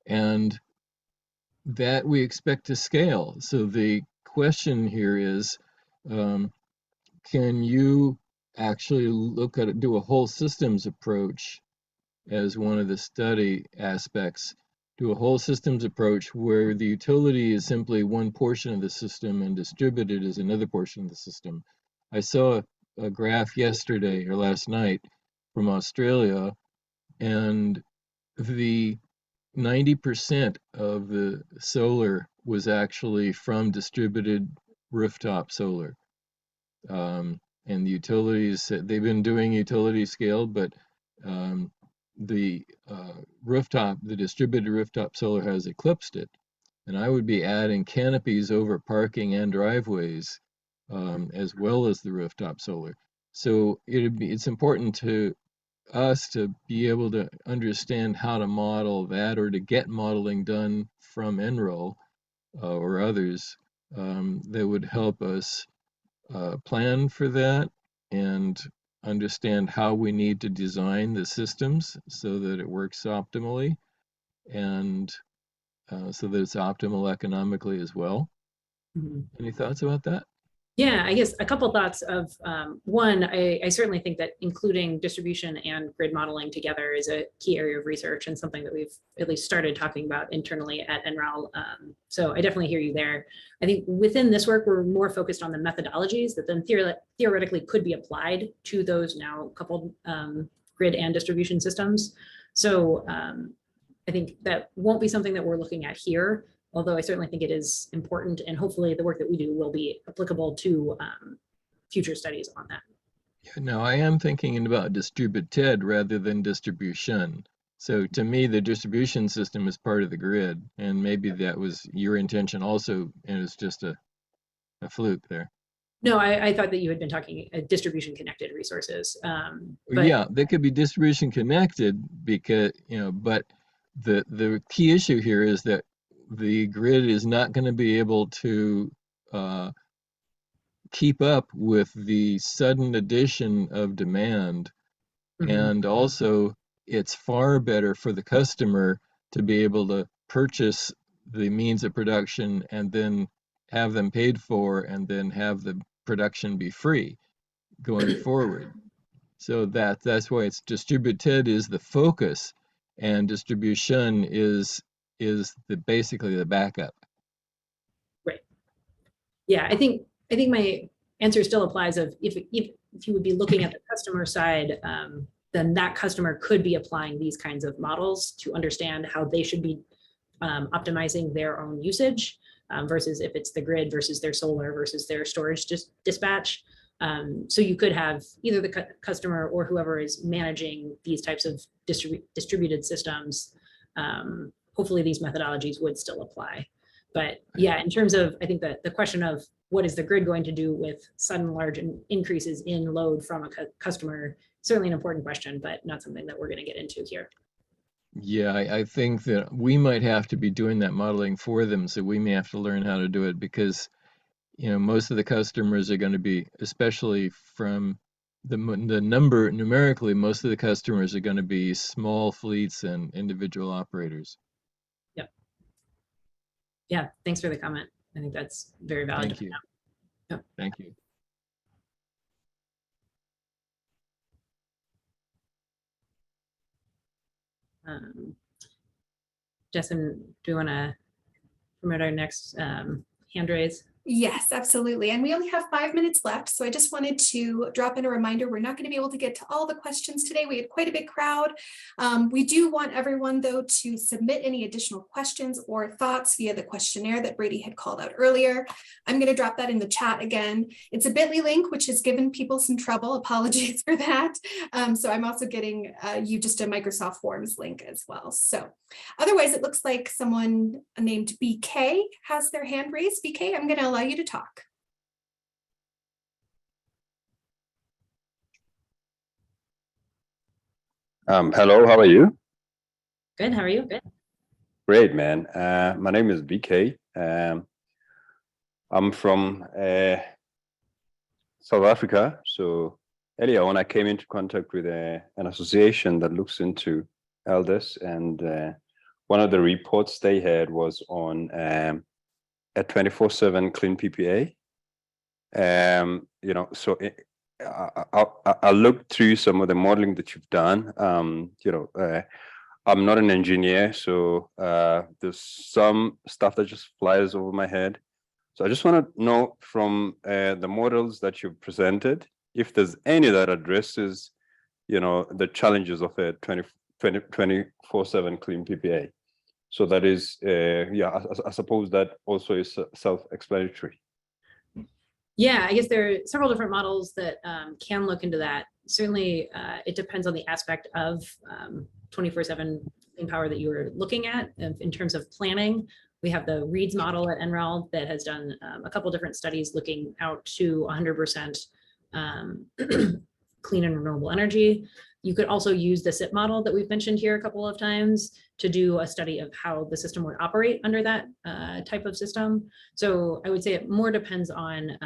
and that we expect to scale. So the question here is, can you actually look at it, do a whole systems approach as one of the study aspects, do a whole systems approach where the utility is simply one portion of the system and distributed is another portion of the system. I saw a graph yesterday or last night from Australia, and the 90% of the solar was actually from distributed rooftop solar. And the utilities, they've been doing utility scale, but the distributed rooftop solar has eclipsed it. And I would be adding canopies over parking and driveways, as well as the rooftop solar. So it's important to us to be able to understand how to model that, or to get modeling done from NREL or others that would help us plan for that and understand how we need to design the systems so that it works optimally, and so that it's optimal economically as well. Mm-hmm. Any thoughts about that? Yeah, I guess a couple thoughts of one, I certainly think that including distribution and grid modeling together is a key area of research and something that we've at least started talking about internally at NREL. So I definitely hear you there. I think within this work, we're more focused on the methodologies that then theoretically could be applied to those now coupled grid and distribution systems. So I think that won't be something that we're looking at here, although I certainly think it is important, and hopefully the work that we do will be applicable to future studies on that. Yeah, no, I am thinking about distributed rather than distribution. So to me, the distribution system is part of the grid, and maybe that was your intention also, and it's just a fluke there. No, I thought that you had been talking distribution connected resources. But yeah, they could be distribution connected because, but the key issue here is that the grid is not going to be able to keep up with the sudden addition of demand. Mm-hmm. And also, it's far better for the customer to be able to purchase the means of production and then have them paid for, and then have the production be free going forward. So that's why it's distributed is the focus, and distribution is basically the backup. Right. Yeah, I think my answer still applies of if you would be looking at the customer side, then that customer could be applying these kinds of models to understand how they should be optimizing their own usage versus if it's the grid versus their solar versus their storage dispatch. So you could have either the customer or whoever is managing these types of distributed systems. Hopefully these methodologies would still apply. But yeah, in terms of, I think that the question of what is the grid going to do with sudden large increases in load from a customer, certainly an important question, but not something that we're going to get into here. Yeah, I think that we might have to be doing that modeling for them, so we may have to learn how to do it, because most of the customers are going to be, especially from the number numerically, most of the customers are going to be small fleets and individual operators. Yep. Yeah, thanks for the comment. I think that's very valid. Thank you. Yep. Thank you. Justin, do you want to promote our next hand raise? Yes, absolutely. And we only have 5 minutes left. So I just wanted to drop in a reminder. We're not going to be able to get to all the questions today. We had quite a big crowd. We do want everyone, though, to submit any additional questions or thoughts via the questionnaire that Brady had called out earlier. I'm going to drop that in the chat again. It's a bit.ly link, which has given people some trouble. Apologies for that. So I'm also getting you just a Microsoft Forms link as well. So otherwise, it looks like someone named BK has their hand raised. BK, I'm going to allow you to talk. Hello, how are you? Good, how are you? Good. Great, man. My name is BK. I'm from South Africa. So earlier on, I came into contact with an association that looks into elders, and one of the reports they had was on a 24/7 clean PPA. So I'll look through some of the modeling that you've done. I'm not an engineer, so there's some stuff that just flies over my head. So I just want to know from the models that you've presented, if there's any that addresses, the challenges of a 24/7 clean PPA. So that is, I suppose that also is self-explanatory. Yeah, I guess there are several different models that can look into that. Certainly, it depends on the aspect of 24/7 clean power that you were looking at. In terms of planning, we have the REEDS model at NREL that has done a couple different studies looking out to 100% clean and renewable energy. You could also use the SIP model that we've mentioned here a couple of times to do a study of how the system would operate under that type of system. So I would say it more depends on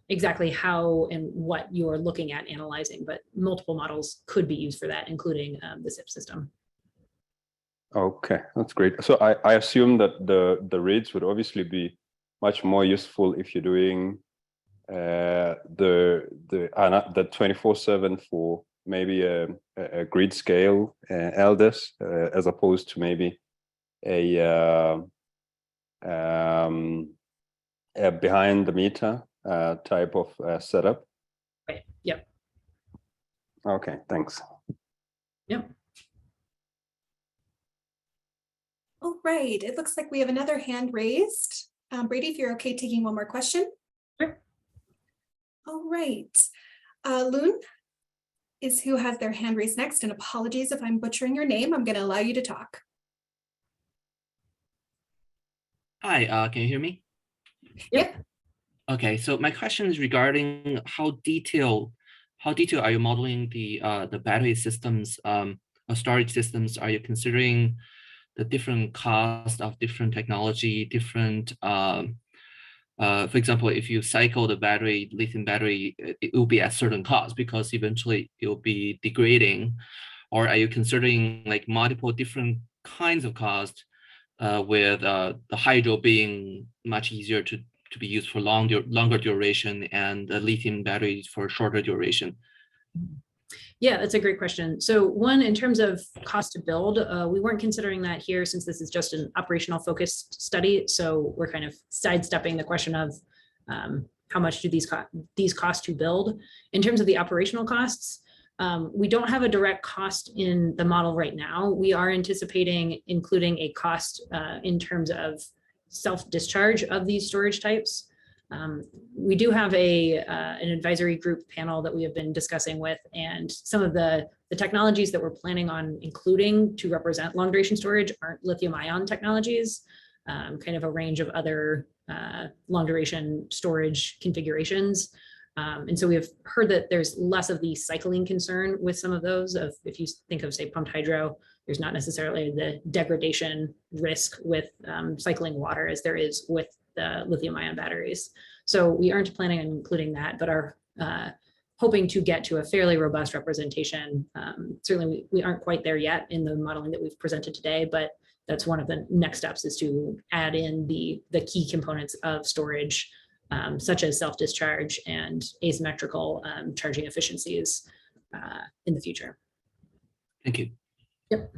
exactly how and what you're looking at analyzing, but multiple models could be used for that, including the SIP system. Okay, that's great. So I assume that the REEDS would obviously be much more useful if you're doing the 24/7 for maybe a grid scale LDES as opposed to maybe a behind the meter type of setup. Right. Yep. Okay, thanks. Yep. All right, it looks like we have another hand raised. Brady, if you're okay taking one more question. Sure. All right, Loon is who has their hand raised next, and apologies if I'm butchering your name. I'm going to allow you to talk. Hi, can you hear me? Yep. Okay, so my question is regarding how detailed are you modeling the battery systems, storage systems? Are you considering the different cost of different technology, different, for example, if you cycle the battery, lithium battery, it will be at certain cost because eventually it will be degrading. Or are you considering like multiple different kinds of cost with the hydro being much easier to be used for longer duration and the lithium batteries for shorter duration? Yeah, that's a great question. So one, in terms of cost to build, we weren't considering that here since this is just an operational focused study. So we're kind of sidestepping the question of how much do these cost to build. In terms of the operational costs, we don't have a direct cost in the model right now. We are anticipating including a cost in terms of self-discharge of these storage types. We do have an advisory group panel that we have been discussing with, and some of the technologies that we're planning on including to represent long duration storage aren't lithium ion technologies, kind of a range of other long duration storage configurations. And so we have heard that there's less of the cycling concern with some of those. If you think of, say, pumped hydro, there's not necessarily the degradation risk with cycling water as there is with the lithium ion batteries. So we aren't planning on including that, but are hoping to get to a fairly robust representation. Certainly we aren't quite there yet in the modeling that we've presented today, but that's one of the next steps, is to add in the key components of storage, such as self-discharge and asymmetrical charging efficiencies in the future. Thank you. Yep.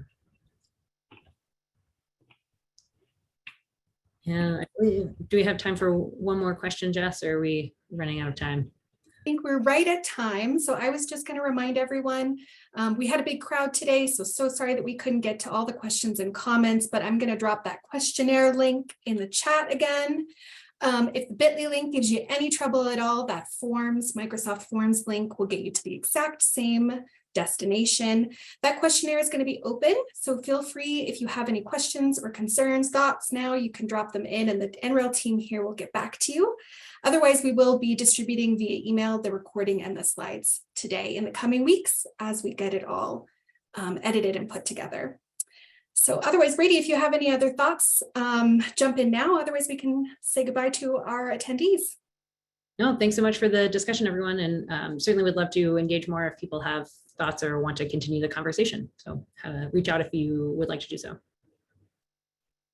Yeah, do we have time for one more question, Jess, or are we running out of time? I think we're right at time. So I was just going to remind everyone, we had a big crowd today, so sorry that we couldn't get to all the questions and comments, but I'm going to drop that questionnaire link in the chat again. If the bit.ly link gives you any trouble at all, that Microsoft Forms link will get you to the exact same destination. That questionnaire is going to be open, so feel free, if you have any questions or concerns, thoughts, now you can drop them in and the NREL team here will get back to you. Otherwise, we will be distributing via email the recording and the slides today in the coming weeks as we get it all edited and put together. So otherwise, Brady, if you have any other thoughts, jump in now. Otherwise, we can say goodbye to our attendees. No, thanks so much for the discussion, everyone. And certainly would love to engage more if people have thoughts or want to continue the conversation. So reach out if you would like to do so.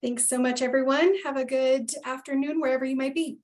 Thanks so much, everyone. Have a good afternoon wherever you might be.